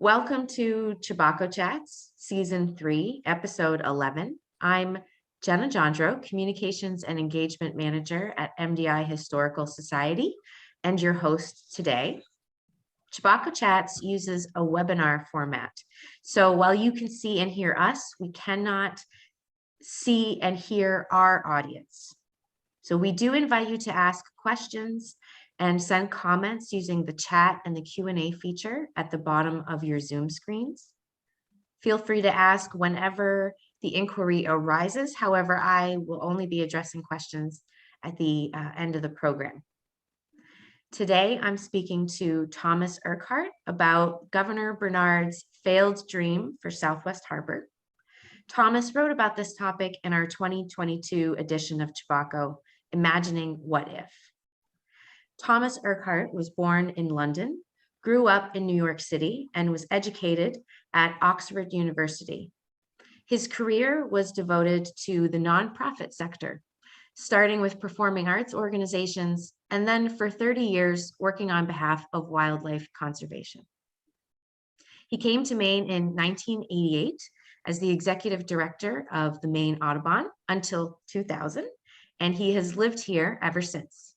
Welcome to Chebacco Chats, Season 3, Episode 11. I'm Jenna Jondro, Communications and Engagement Manager at MDI Historical Society, and your host today. Chebacco Chats uses a webinar format. So while you can see and hear us, we cannot see and hear our audience. So we do invite you to ask questions and send comments using the chat and the Q&A feature at the bottom of your Zoom screens. Feel free to ask whenever the inquiry arises. However, I will only be addressing questions at the end of the program. Today, I'm speaking to Thomas Urquhart about Governor Bernard's failed dream for Southwest Harbor. Thomas wrote about this topic in our 2022 edition of Chebacco, Imagining What If. Thomas Urquhart was born in London, grew up in New York City, and was educated at Oxford University. His career was devoted to the nonprofit sector, starting with performing arts organizations, and then for 30 years working on behalf of wildlife conservation. He came to Maine in 1988 as the executive director of the Maine Audubon until 2000, and he has lived here ever since.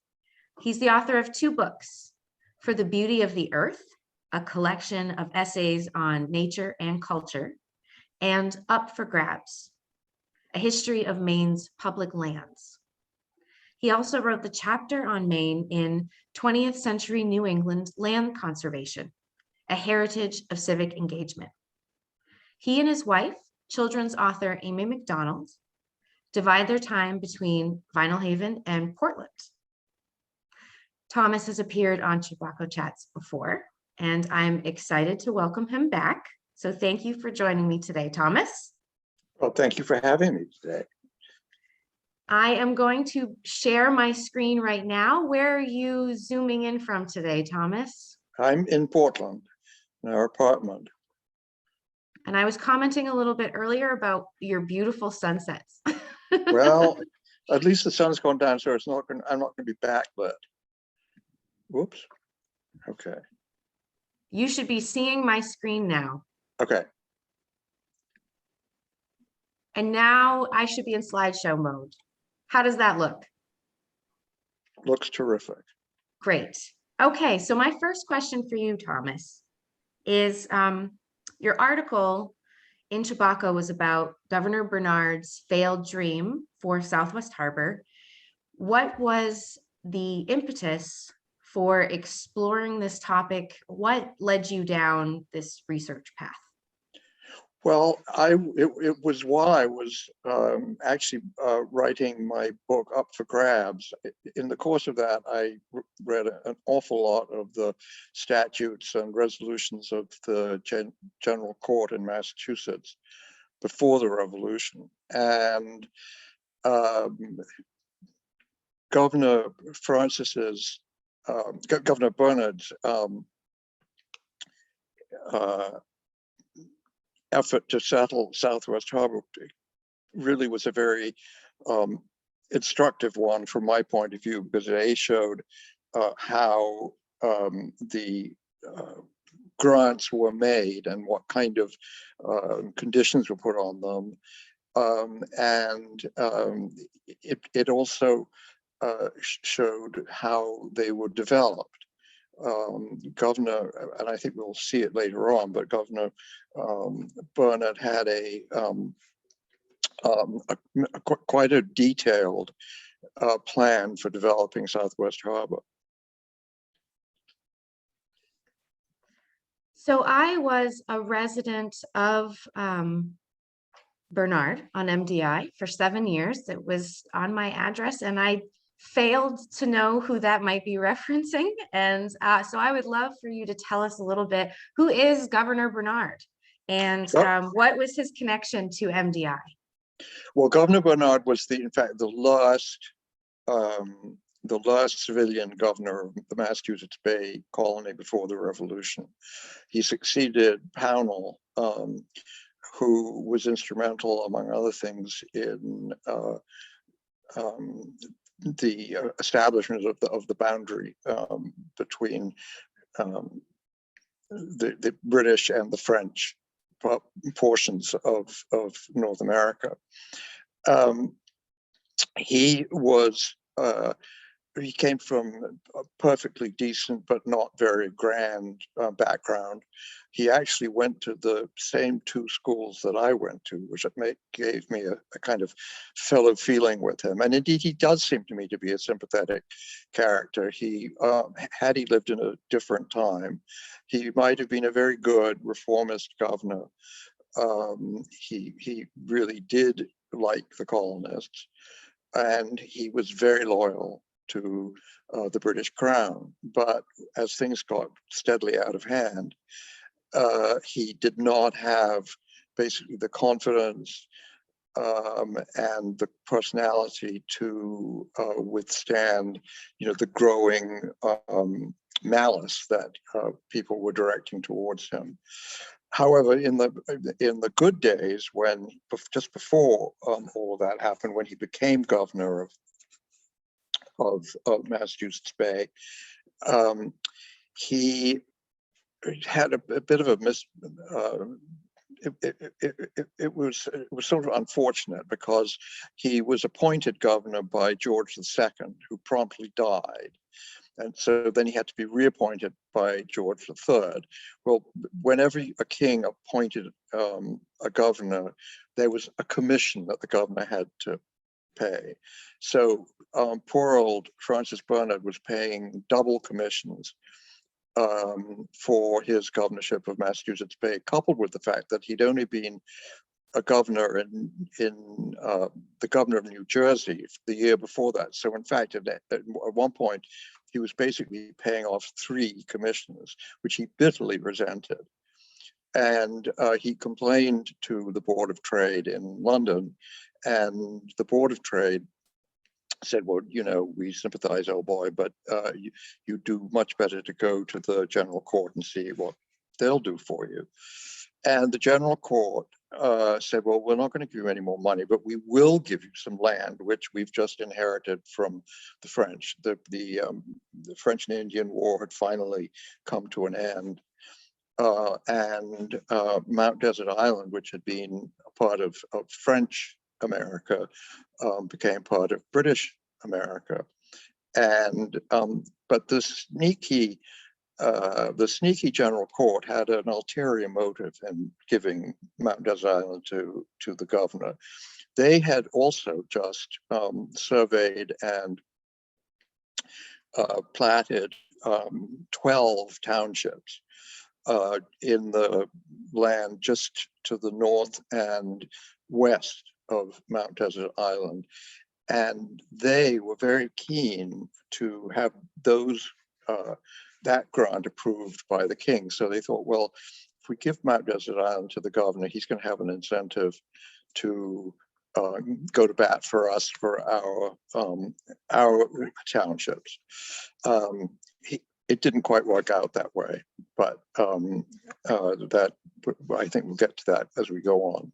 He's the author of 2 books, For the Beauty of the Earth, a collection of essays on nature and culture, and Up for Grabs, a history of Maine's public lands. He also wrote the chapter on Maine in 20th Century New England Land Conservation, a heritage of civic engagement. He and his wife, children's author Amy McDonald, divide their time between Vinyl Haven and Portland. Thomas has appeared on Chebacco Chats before, and I'm excited to welcome him back. So thank you for joining me today, Thomas. Well, thank you for having me today. I am going to share my screen right now. Where are you zooming in from today, Thomas? I'm in Portland, in our apartment. And I was commenting a little bit earlier about your beautiful sunsets. Well, at least the sun's gone down, so I'm not going to be backlit. Whoops. Okay. You should be seeing my screen now. Okay. And now I should be in slideshow mode. How does that look? Looks terrific. Great. Okay, so my first question for you, Thomas, is your article in Chebacco was about Governor Bernard's failed dream for Southwest Harbor. What was the impetus for exploring this topic? What led you down this research path? Well, it was while I was actually writing my book Up for Grabs. In the course of that, I read an awful lot of the statutes and resolutions of the General Court in Massachusetts before the Revolution. And Governor Bernard's effort to settle Southwest Harbor really was a very instructive one from my point of view, because it showed how the grants were made and what kind of conditions were put on them. It also showed how they were developed. Governor, and I think we'll see it later on, but Governor Bernard had quite a detailed plan for developing Southwest Harbor. So I was a resident of Bernard on MDI for 7 years. It was on my address, and I failed to know who that might be referencing. And so I would love for you to tell us a little bit, who is Governor Bernard, and what was his connection to MDI? Well, Governor Bernard was in fact the last civilian governor of the Massachusetts Bay Colony before the Revolution. He succeeded Pownall, who was instrumental, among other things, in the establishment of the boundary between the British and the French portions of North America. He was he came from a perfectly decent but not very grand background. He actually went to the same two schools that I went to, which gave me a kind of fellow feeling with him. And indeed, he does seem to me to be a sympathetic character. He, had he lived in a different time, he might have been a very good reformist governor. He really did like the colonists, and he was very loyal to the British Crown. But as things got steadily out of hand, he did not have basically the confidence and the personality to withstand, the growing malice that people were directing towards him. However, in the good days, when just before all of that happened, when he became governor of Massachusetts Bay, he had a bit of a it was sort of unfortunate, because he was appointed governor by George II, who promptly died. And so then he had to be reappointed by George III. Well, whenever a king appointed a governor, there was a commission that the governor had to pay. So poor old Francis Bernard was paying double commissions for his governorship of Massachusetts Bay, coupled with the fact that he'd only been a governor in the governor of New Jersey the year before that. So in fact, at one point, he was basically paying off 3 commissioners, which he bitterly resented. And he complained to the Board of Trade in London, and the Board of Trade said, well, we sympathize, old boy, but you do much better to go to the General Court and see what they'll do for you. And the General Court said, well, we're not going to give you any more money, but we will give you some land, which we've just inherited from the French. The French and Indian War had finally come to an end. And Mount Desert Island, which had been a part of French America, became part of British America. And but the sneaky General Court had an ulterior motive in giving Mount Desert Island to the governor. They had also just surveyed and platted 12 townships in the land just to the north and west of Mount Desert Island. And they were very keen to have that grant approved by the king. So they thought, well, if we give Mount Desert Island to the governor, he's going to have an incentive to go to bat for us for our townships. It didn't quite work out that way, but that I think we'll get to that as we go on.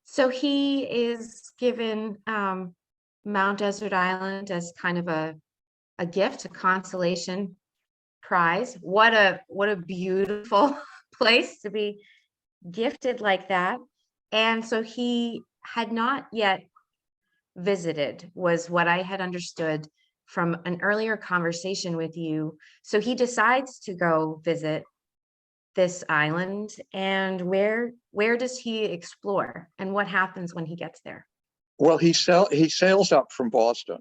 So he is given Mount Desert Island as kind of a gift, a consolation prize. What a beautiful place to be gifted like that. And so he had not yet visited, was what I had understood from an earlier conversation with you. So he decides to go visit this island, and where does he explore, and what happens when he gets there? Well, he sails up from Boston.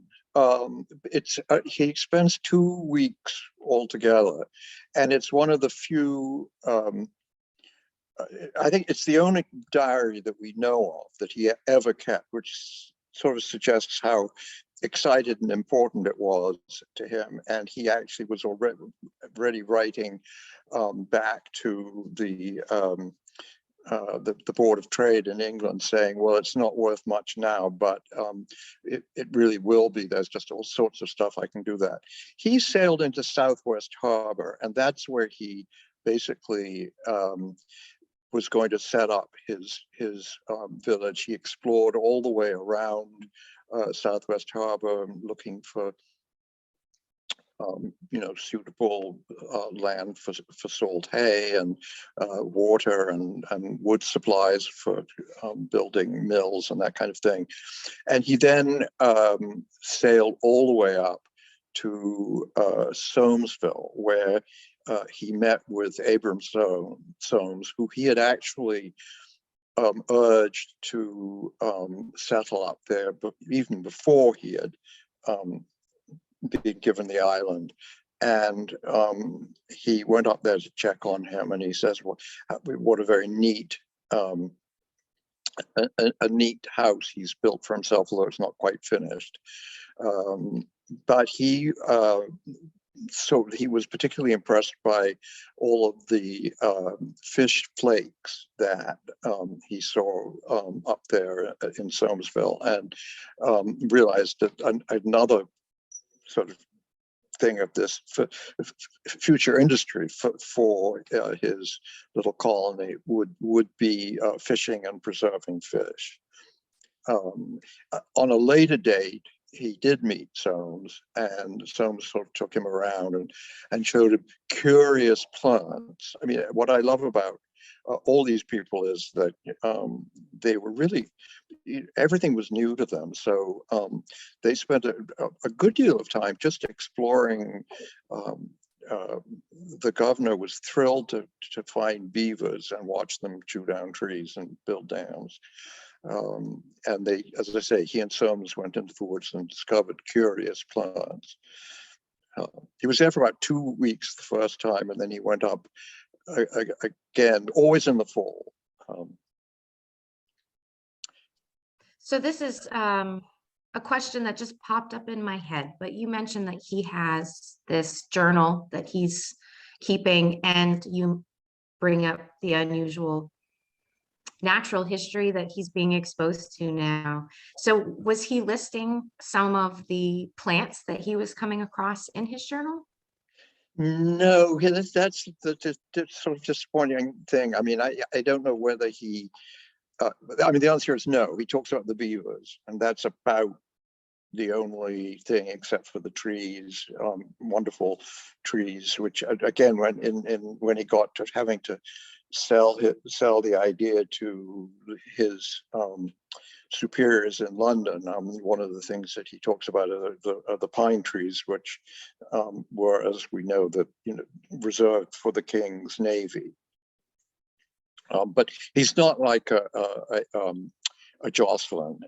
He spends 2 weeks altogether, and it's one of the few. I think it's the only diary that we know of that he ever kept, which sort of suggests how excited and important it was to him. And he actually was already writing back to the Board of Trade in England, saying, well, it's not worth much now, but it really will be. There's just all sorts of stuff I can do that. He sailed into Southwest Harbor, and that's where he basically was going to set up his village. He explored all the way around Southwest Harbor, looking for suitable land for salt hay and water and wood supplies for building mills and that kind of thing. And he then sailed all the way up to Soamesville, where he met with Abram Soames, who he had actually urged to settle up there, but even before he had been given the island. And he went up there to check on him, and he says, "Well, what a very neat, a neat house he's built for himself, although it's not quite finished." But he was particularly impressed by all of the fish flakes that he saw up there in Soamesville, and realized that another sort of thing of this future industry for his little colony would be fishing and preserving fish. On a later date, he did meet Soames, and Soames sort of took him around and showed him curious plants. I mean, what I love about all these people is that they were really, everything was new to them. So they spent a good deal of time just exploring. The governor was thrilled to find beavers and watch them chew down trees and build dams. And they, as I say, he and Soames went into the woods and discovered curious plants. He was there for about 2 weeks the first time, and then he went up again, always in the fall. So this is a question that just popped up in my head, but you mentioned that he has this journal that he's keeping, and you bring up the unusual natural history that he's being exposed to now. So was he listing some of the plants that he was coming across in his journal? No, that's the sort of disappointing thing. I mean, I don't know whether he, I mean, the answer is no. He talks about the beavers, and that's about the only thing, except for the trees, wonderful trees, which again, when he got to having to sell the idea to his superiors in London, one of the things that he talks about are the pine trees, which were, as we know, reserved for the king's navy. But he's not like a Jocelyn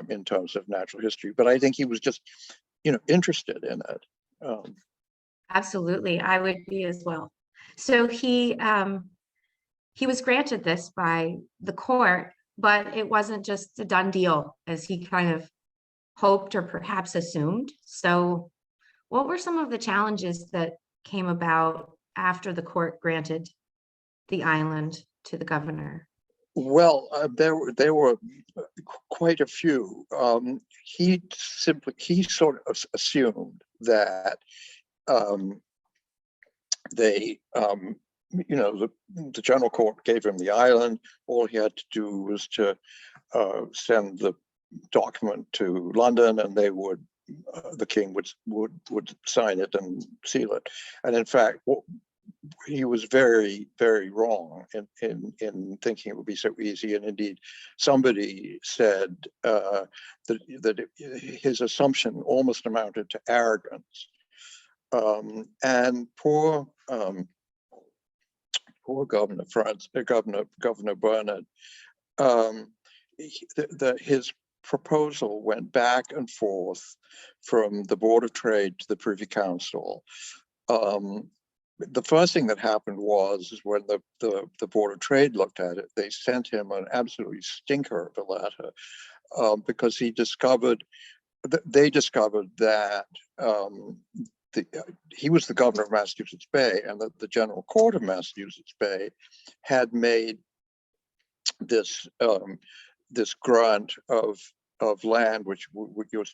in terms of natural history, but I think he was just, interested in it. Absolutely, I would be as well. So he was granted this by the court, but it wasn't just a done deal as he kind of hoped or perhaps assumed. So what were some of the challenges that came about after the court granted the island to the governor? Well, there were quite a few. He sort of assumed that they, the general court gave him the island. All he had to do was to send the document to London, and they would, the king would sign it and seal it. And in fact, he was very, very wrong in thinking it would be so easy. And indeed, somebody said that his assumption almost amounted to arrogance. And poor Governor Bernard, his proposal went back and forth from the Board of Trade to the Privy Council. The first thing that happened was when the Board of Trade looked at it, they sent him an absolutely stinker of a letter because they discovered that he was the governor of Massachusetts Bay, and that the General Court of Massachusetts Bay had made this grant of land, which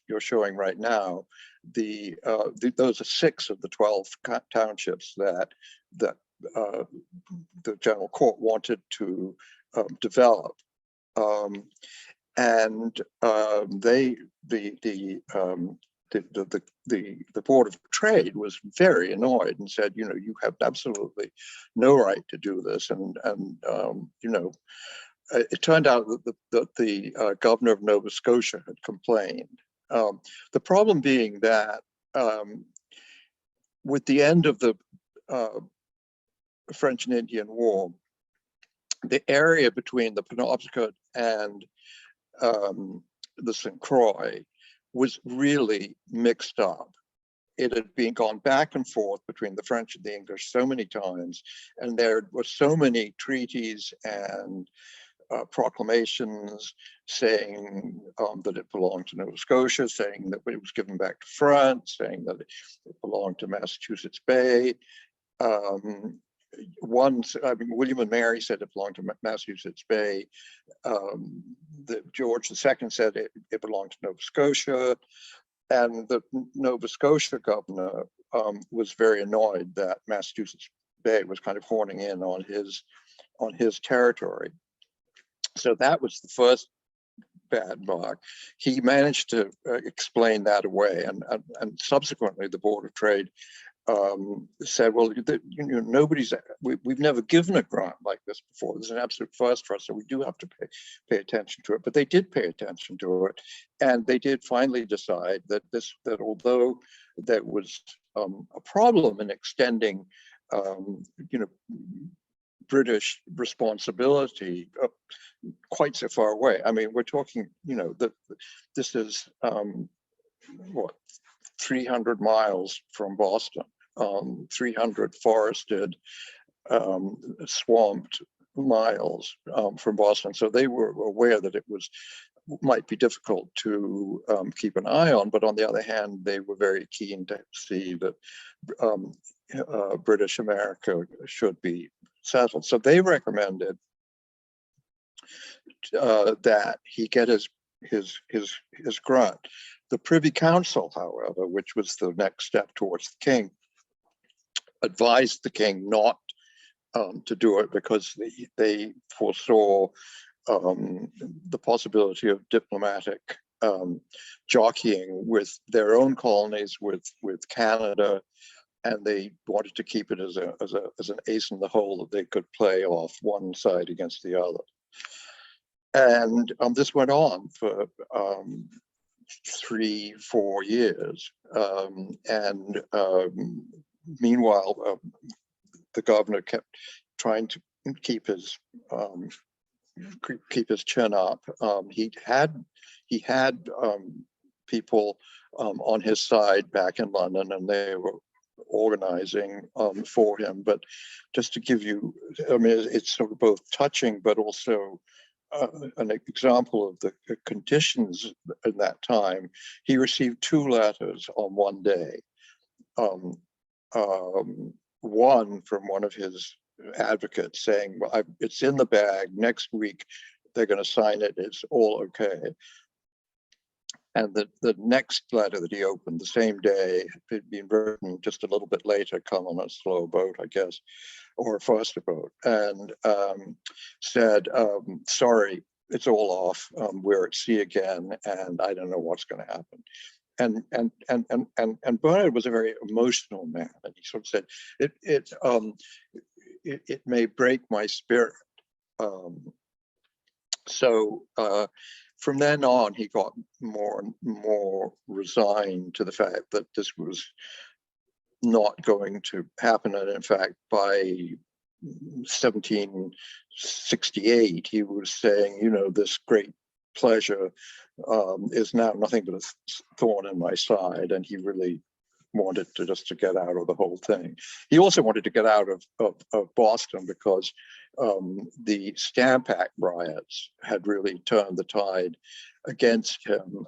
you're showing right now. Those are 6 of the 12 townships that the General Court wanted to develop, and the Board of Trade was very annoyed and said, you know, you have absolutely no right to do this. And you know, it turned out that the governor of Nova Scotia had complained. The problem being that with the end of the French and Indian War, the area between the Penobscot and the St. Croix was really mixed up. It had been gone back and forth between the French and the English so many times, and there were so many treaties and proclamations saying that it belonged to Nova Scotia, saying that it was given back to France, saying that it belonged to Massachusetts Bay. William and Mary said it belonged to Massachusetts Bay. George II said it belonged to Nova Scotia. And the Nova Scotia governor was very annoyed that Massachusetts Bay was kind of horning in on his territory. So that was the first bad mark. He managed to explain that away, and subsequently the Board of Trade said, well, you know, we've never given a grant like this before. This is an absolute first for us, so we do have to pay attention to it. But they did pay attention to it, and they did finally decide that although there was a problem in extending, you know, British responsibility quite so far away. I mean, we're talking, you know, this is what, 300 miles from Boston, 300 forested, swamped miles from Boston. So they were aware that it might be difficult to keep an eye on, but on the other hand, they were very keen to see that British America should be settled. So they recommended that he get his grant. The Privy Council, however, which was the next step towards the king, advised the king not to do it because they foresaw the possibility of diplomatic jockeying with their own colonies, with Canada, and they wanted to keep it as an ace in the hole that they could play off one side against the other. And this went on for 3-4 years. Meanwhile, the governor kept trying to keep his chin up. He had people on his side back in London, and they were organizing for him. But just to give you, I mean, it's sort of both touching, but also an example of the conditions in that time. He received 2 letters on one day. One from one of his advocates saying, well, it's in the bag, next week they're going to sign it, it's all okay. And the next letter that he opened the same day had been written just a little bit later, come on a slow boat, I guess, or a faster boat, and said, sorry, it's all off, we're at sea again, and I don't know what's going to happen. And Bernard was a very emotional man, and he sort of said, it may break my spirit. So from then on, he got more and more resigned to the fact that this was not going to happen. And in fact, by 1768, he was saying, you know, this great pleasure is now nothing but a thorn in my side. And he really wanted to get out of the whole thing. He also wanted to get out of Boston because the Stamp Act riots had really turned the tide against him,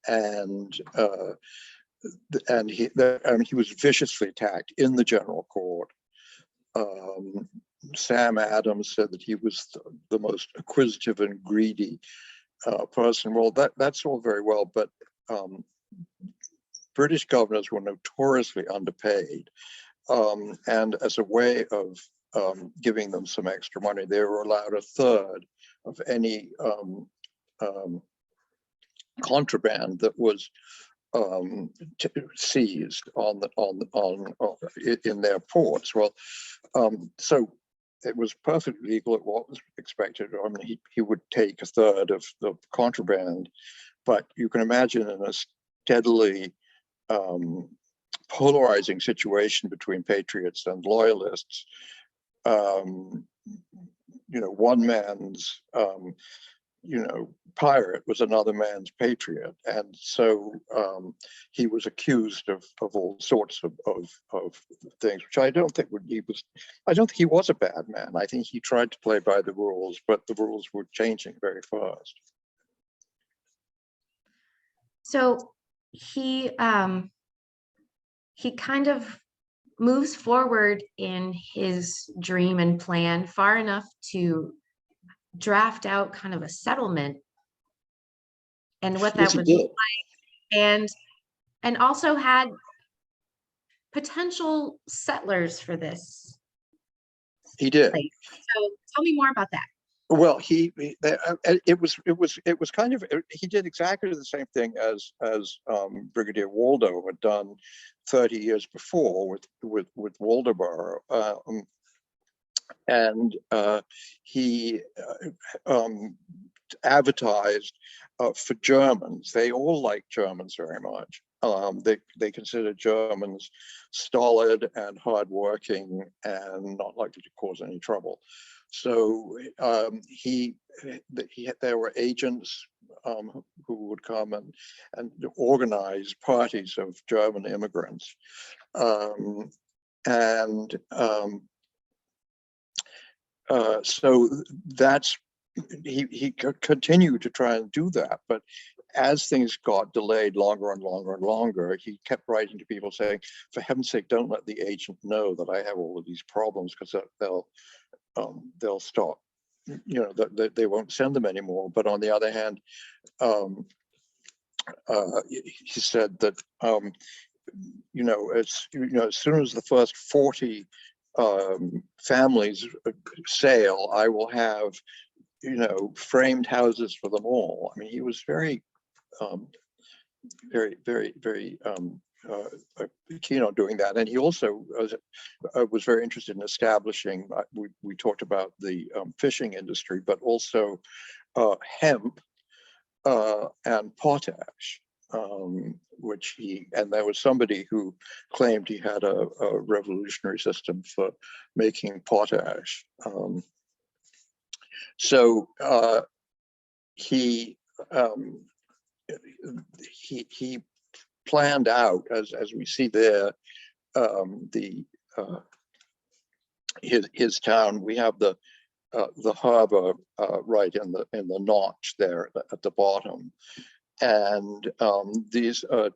and he was viciously attacked in the general court. Sam Adams said that he was the most acquisitive and greedy person. Well, that's all very well, but British governors were notoriously underpaid, and as a way of giving them some extra money, they were allowed 1/3 of any contraband that was seized in their ports. Well, so it was perfectly legal at what was expected. I mean, he would take a third of the contraband, but you can imagine in a steadily polarizing situation between patriots and loyalists, one man's pirate was another man's patriot, and so he was accused of all sorts of things, which I don't think I don't think he was a bad man. I think he tried to play by the rules, but the rules were changing very fast. So he kind of moves forward in his dream and plan far enough to draft out kind of a settlement and what that would look like, and also had potential settlers for this. He did. place. So tell me more about that. Well, it was kind of, he did exactly the same thing as Brigadier Waldo had done 30 years before with Waldoboro, and he advertised for Germans. They all like Germans very much. They consider Germans stolid and hardworking and not likely to cause any trouble. So there were agents who would come and organize parties of German immigrants, so that's he continued to try and do that, but as things got delayed longer and longer and longer, he kept writing to people saying, for heaven's sake, don't let the agent know that I have all of these problems, because they'll stop, they won't send them anymore. But on the other hand, he said that as soon as the first 40 families sail, I will have framed houses for them all. I mean, he was very keen on doing that, and he also was very interested in establishing. We talked about the fishing industry, but also hemp and potash, and there was somebody who claimed he had a revolutionary system for making potash. So he planned out, as we see there, his town. We have the harbor right in the notch there at the bottom, and these there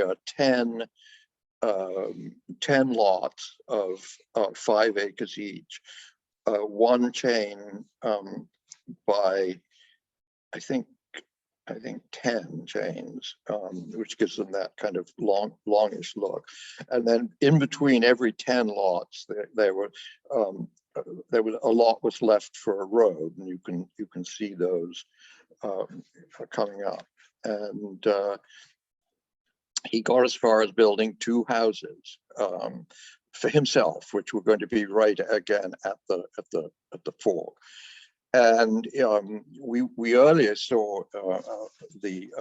are 10 lots of 5 acres each, one chain by I think 10 chains, which gives them that kind of longish look. And then in between every 10 lots, there was a lot was left for a road, and you can see those coming up. And he got as far as building 2 houses for himself, which were going to be right again at the fork. And we earlier saw the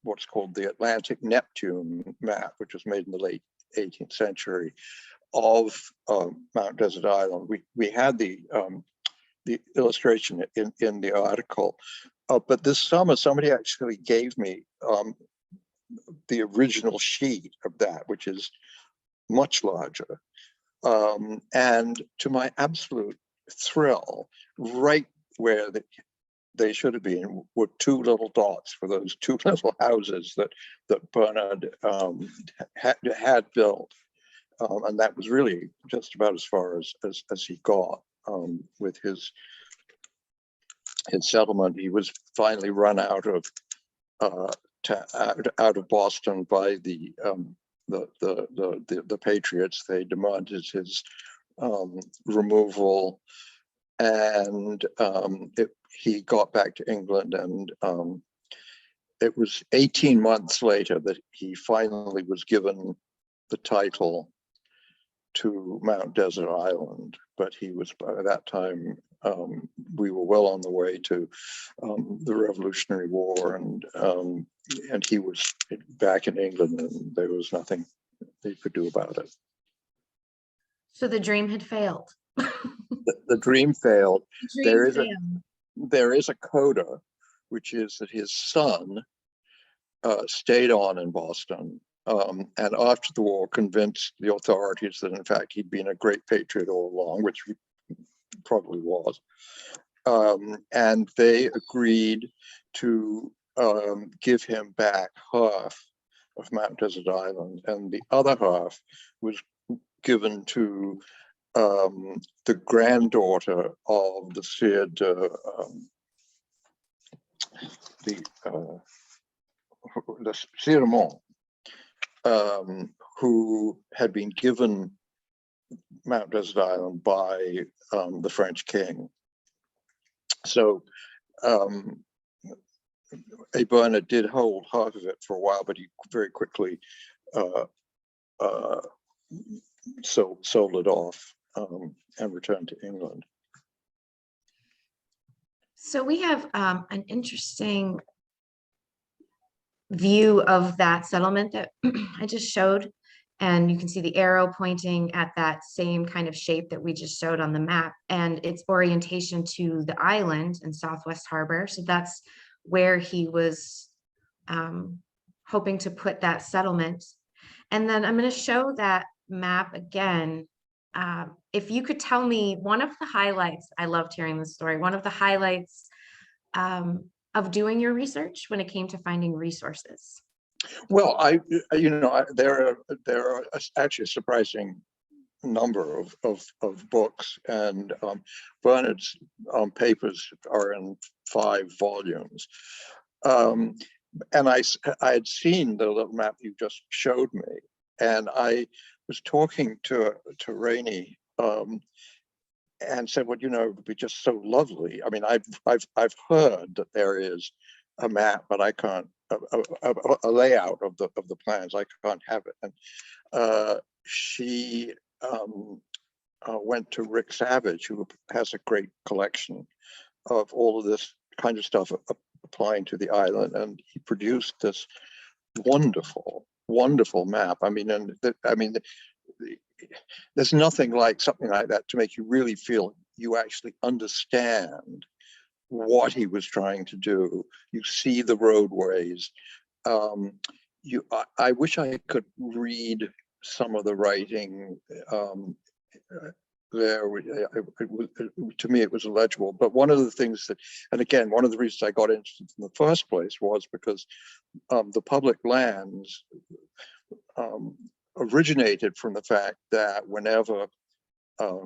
what's called the Atlantic Neptune map, which was made in the late 18th century, of Mount Desert Island. We had the illustration in the article, but this summer somebody actually gave me the original sheet of that, which is much larger, and to my absolute thrill, right where they should have been were 2 little dots for those 2 little houses that Bernard had built, and that was really just about as far as he got with his settlement. He was finally run out of Boston by the Patriots. They demanded his removal, and he got back to England, and it was 18 months later that he finally was given the title to Mount Desert Island, but he was, by that time, we were well on the way to the Revolutionary War, and he was back in England, and there was nothing they could do about it. So the dream had failed. The dream failed. The dream failed. There is a coda, which is that his son stayed on in Boston, and after the war convinced the authorities that in fact he'd been a great patriot all along, which he probably was. And they agreed to give him back half of Mount Desert Island, and the other half was given to the granddaughter of the Cid, the Cid, who had been given Mount Desert Island by the French king. So A. Bernard did hold half of it for a while, but he very quickly sold it off and returned to England. So we have an interesting view of that settlement that I just showed, and you can see the arrow pointing at that same kind of shape that we just showed on the map, and its orientation to the island in Southwest Harbor. So that's where he was hoping to put that settlement. And then I'm going to show that map again. If you could tell me one of the highlights, I loved hearing this story, one of the highlights of doing your research when it came to finding resources. Well, there are actually a surprising number of books, and Bernard's papers are in 5 volumes. And I had seen the little map you just showed me, and I was talking to Rainey and said, well, it would be just so lovely. I mean, I've heard that there is a map, but I can't, a layout of the plans. I can't have it. And she went to Rick Savage, who has a great collection of all of this kind of stuff applying to the island, and he produced this wonderful map. I mean, there's nothing like something like that to make you really feel you actually understand what he was trying to do. You see the roadways. I wish I could read some of the writing there. To me, it was illegible. But one of the things that, and again, one of the reasons I got interested in the first place was because the public lands originated from the fact that whenever a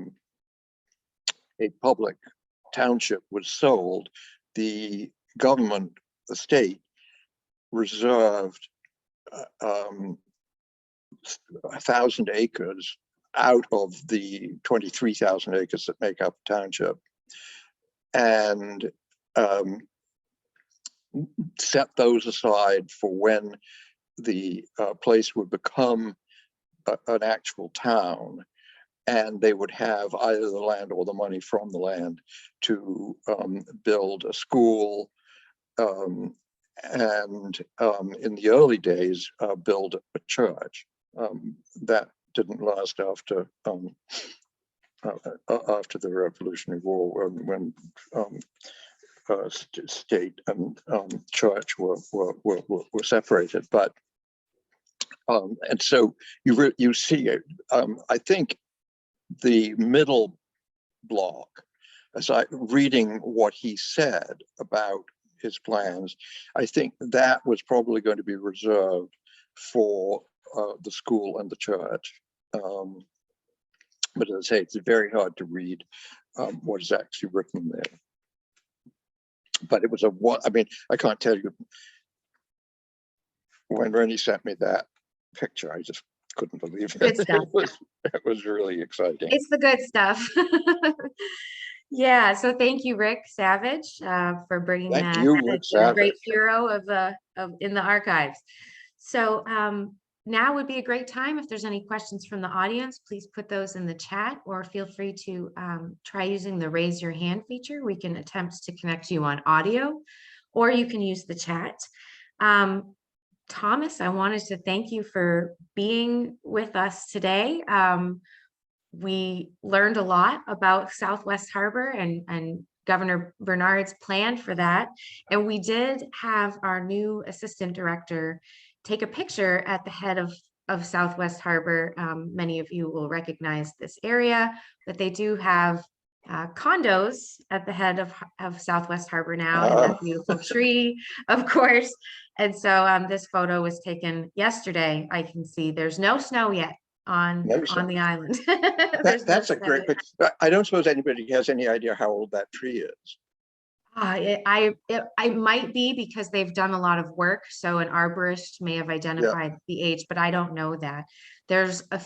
public township was sold, the government, the state, reserved 1,000 acres out of the 23,000 acres that make up the township, and set those aside for when the place would become an actual town, and they would have either the land or the money from the land to build a school, and in the early days build a church. That didn't last after the Revolutionary War, when state and church were separated. But and so you see it. I think the middle block, as I reading what he said about his plans, I think that was probably going to be reserved for the school and the church. But as I say, it's very hard to read what is actually written there. But it was I mean, I can't tell you, when Rennie sent me that picture, I just couldn't believe it. Good stuff. It was really exciting. It's the good stuff. Yeah, so thank you, Rick Savage, for bringing Thank that. you, Has Rick been a great Savage. hero of in the archives. So now would be a great time. If there's any questions from the audience, please put those in the chat, or feel free to try using the raise your hand feature. We can attempt to connect you on audio, or you can use the chat. Thomas, I wanted to thank you for being with us today. We learned a lot about Southwest Harbor and Governor Bernard's plan for that. And we did have our new assistant director take a picture at the head of Southwest Harbor. Many of you will recognize this area, but they do have condos at the head of Southwest Harbor now, and that beautiful tree, of course. And so this photo was taken yesterday. I can see there's no snow yet on the island. That's a great picture. I don't suppose anybody has any idea how old that tree is. I might be, because they've done a lot of work. So an arborist may have identified the age, but I don't know that. There's a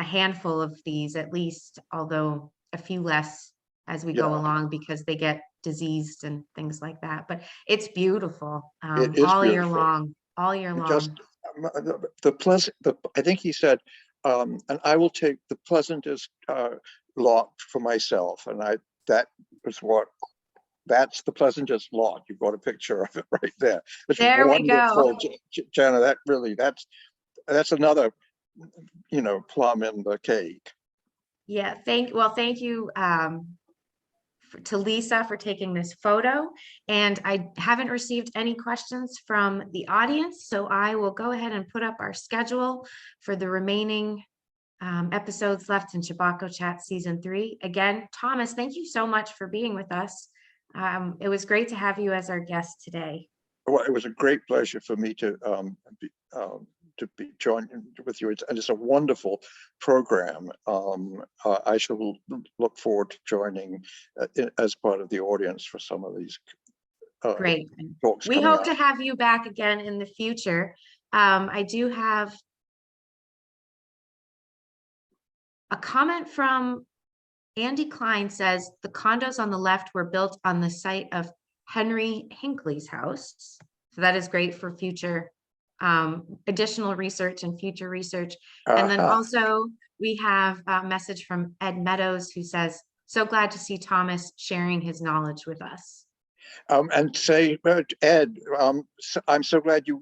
handful of these at least, although a few less as we go along, because they get diseased and things like that. But it's beautiful It is all year beautiful. long, all year long. Just the pleasant, I think he said, and I will take the pleasantest lot for myself. And that was that's the pleasantest lot. You've got a picture of it right there. It's there wonderful, we go. Jenna. That's another, plum in the cake. Yeah, thank you to Lisa for taking this photo. And I haven't received any questions from the audience, so I will go ahead and put up our schedule for the remaining episodes left in Chebacco Chat Season 3. Again, Thomas, thank you so much for being with us. It was great to have you as our guest today. Well, it was a great pleasure for me to be joined with you, and it's a wonderful program. I shall look forward to joining as part of the audience for some of these great talks. We hope to have you back again in the future. I do have a comment from Andy Klein. Says the condos on the left were built on the site of Henry Hinckley's house. So that is great for future additional research and future research. And then also we have a message from Ed Meadows, who says, so glad to see Thomas sharing his knowledge with us. And say, Ed, I'm so glad you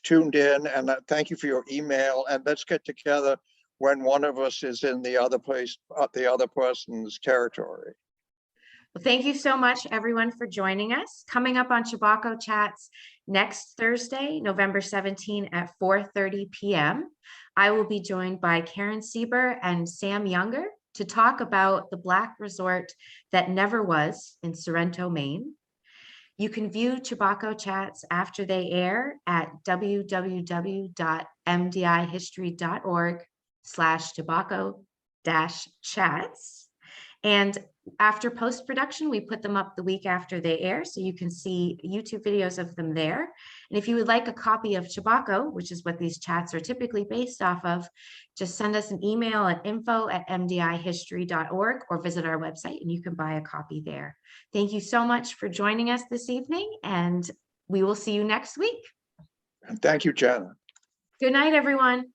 tuned in, and thank you for your email. And let's get together when one of us is in the other place, the other person's territory. Well, thank you so much, everyone, for joining us. Coming up on Chebacco Chats next Thursday, November 17 at 4:30 p.m., I will be joined by Karen Sieber and Sam Younger to talk about the Black resort that never was in Sorrento, Maine. You can view Chebacco Chats after they air at www.mdihistory.org/Chebacco-chats. And after post-production, we put them up the week after they air, so you can see YouTube videos of them there. And if you would like a copy of Chebacco, which is what these chats are typically based off of, just send us an email at info@mdihistory.org or visit our website and you can buy a copy there. Thank you so much for joining us this evening, and we will see you next week. And thank you, Jenna. Good night, everyone.